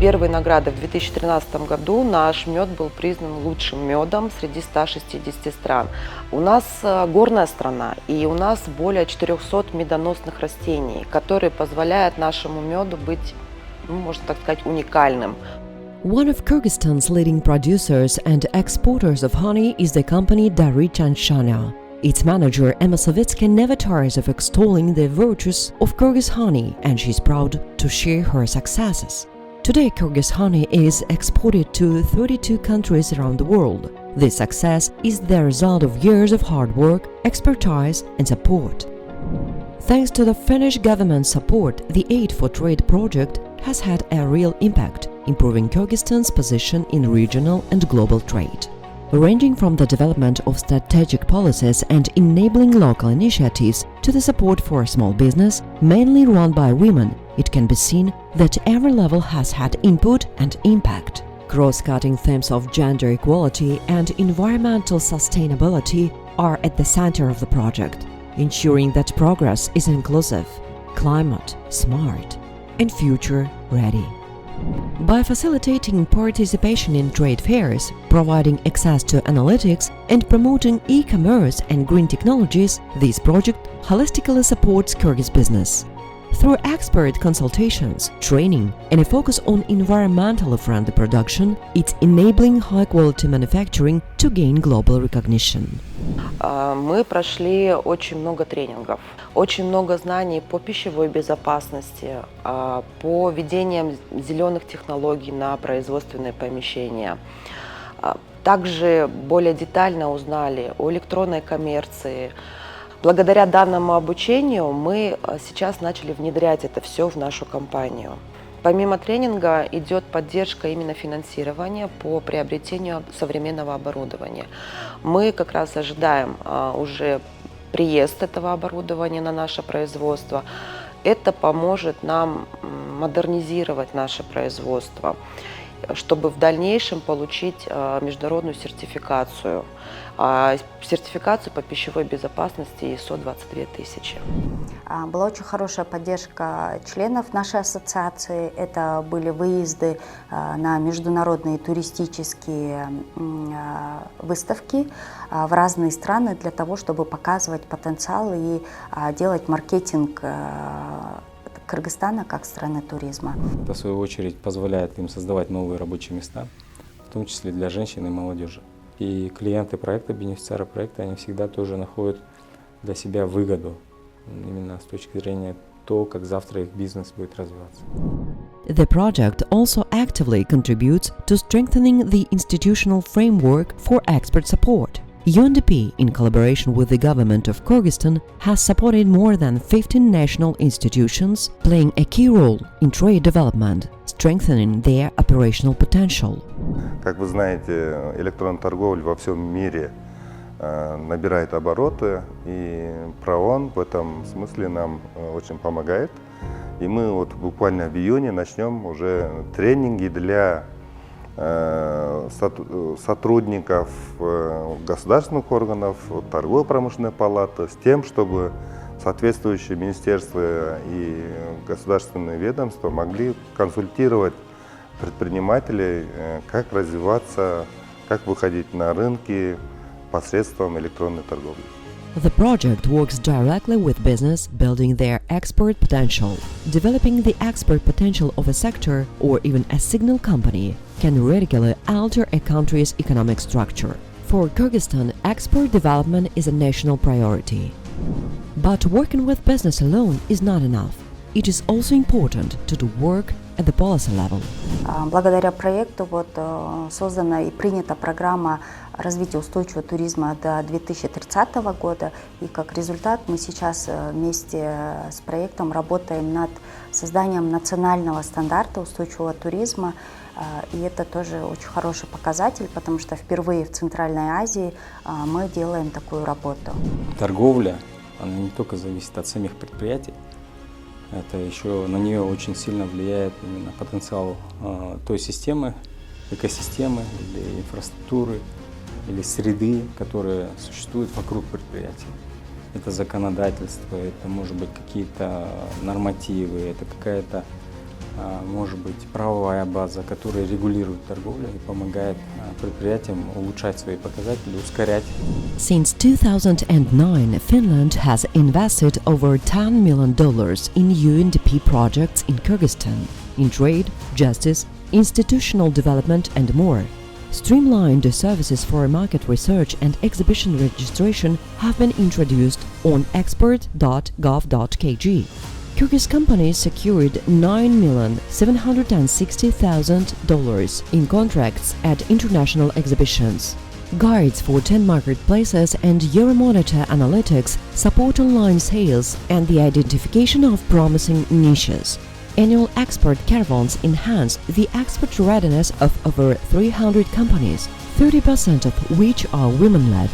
Первой наградой в 2013 году наш мед был признан лучшим медом среди 160 стран. У нас горная страна, и у нас более 400 медоносных растений, которые позволяют нашему меду быть, можно так сказать, уникальным. One of Kyrgyzstan's leading producers and exporters of honey is the company Darichan Shana. Its manager Emma Savitsky never tires of extolling the virtues of Kyrgyz honey, and she's proud to share her successes. Today, Kyrgyz honey is exported to 32 countries around the world. This success is the result of years of hard work, expertise, and support. Thanks to the Finnish government's support, the Aid for Trade project has had a real impact, improving Kyrgyzstan's position in regional and global trade. Ranging from the development of strategic policies and enabling local initiatives to the support for small business, mainly run by women, it can be seen that every level has had input and impact. Cross-cutting themes of gender equality and environmental sustainability are at the center of the project, ensuring that progress is inclusive, climate smart, and future ready. By facilitating participation in trade fairs, providing access to analytics, and promoting e-commerce and green technologies, this project holistically supports Kyrgyz business. Through expert consultations, training, and a focus on environmentally friendly production, it's enabling high-quality manufacturing to gain global recognition. Мы прошли очень много тренингов, очень много знаний по пищевой безопасности, по ведениям зеленых технологий на производственные помещения. Также более детально узнали о электронной коммерции. Благодаря данному обучению мы сейчас начали внедрять это все в нашу компанию. Помимо тренинга идет поддержка именно финансирования по приобретению современного оборудования. Мы как раз ожидаем уже приезд этого оборудования на наше производство. Это поможет нам модернизировать наше производство, чтобы в дальнейшем получить международную сертификацию. Сертификацию по пищевой безопасности ISO 22000. Была очень хорошая поддержка членов нашей ассоциации. Это были выезды на международные туристические выставки в разные страны для того, чтобы показывать потенциал и делать маркетинг Кыргызстана как страны туризма. Это, в свою очередь, позволяет им создавать новые рабочие места, в том числе для женщин и молодежи. И клиенты проекта, бенефициары проекта, они всегда тоже находят для себя выгоду, именно с точки зрения того, как завтра их бизнес будет развиваться. The project also actively contributes to strengthening the institutional framework for expert support. UNDP, in collaboration with the government of Kyrgyzstan, has supported more than 15 national institutions, playing a key role in trade development, strengthening their operational potential. Как вы знаете, электронная торговля во всем мире набирает обороты, и ПРООН в этом смысле нам очень помогает. И мы вот буквально в июне начнем уже тренинги для сотрудников государственных органов, торгово-промышленной палаты, с тем, чтобы соответствующие министерства и государственные ведомства могли консультировать предпринимателей, как развиваться, как выходить на рынки посредством электронной торговли. The project works directly with business, building their export potential. Developing the export potential of a sector or even a signal company can radically alter a country's economic structure. For Kyrgyzstan, export development is a national priority. But working with business alone is not enough. It is also important to do work at the policy level. Благодаря проекту создана и принята программа развития устойчивого туризма до 2030 года. И как результат мы сейчас вместе с проектом работаем над созданием национального стандарта устойчивого туризма. И это тоже очень хороший показатель, потому что впервые в Центральной Азии мы делаем такую работу. Торговля, она не только зависит от самих предприятий, это еще на нее очень сильно влияет именно потенциал той системы, экосистемы или инфраструктуры, или среды, которая существует вокруг предприятия. Это законодательство, это может быть какие-то нормативы, это какая-то может быть правовая база, которая регулирует торговлю и помогает предприятиям улучшать свои показатели, ускорять. Since 2009, Finland has invested over $10 million in UNDP projects in Kyrgyzstan, in trade, justice, institutional development and more. Streamlined services for market research and exhibition registration have been introduced on export.gov.kg. Kyrgyz companies secured $9,760,000 in contracts at international exhibitions. Guides for 10 marketplaces and Euromonitor Analytics support online sales and the identification of promising niches. Annual export caravans enhanced the export readiness of over 300 companies, 30% of which are women-led.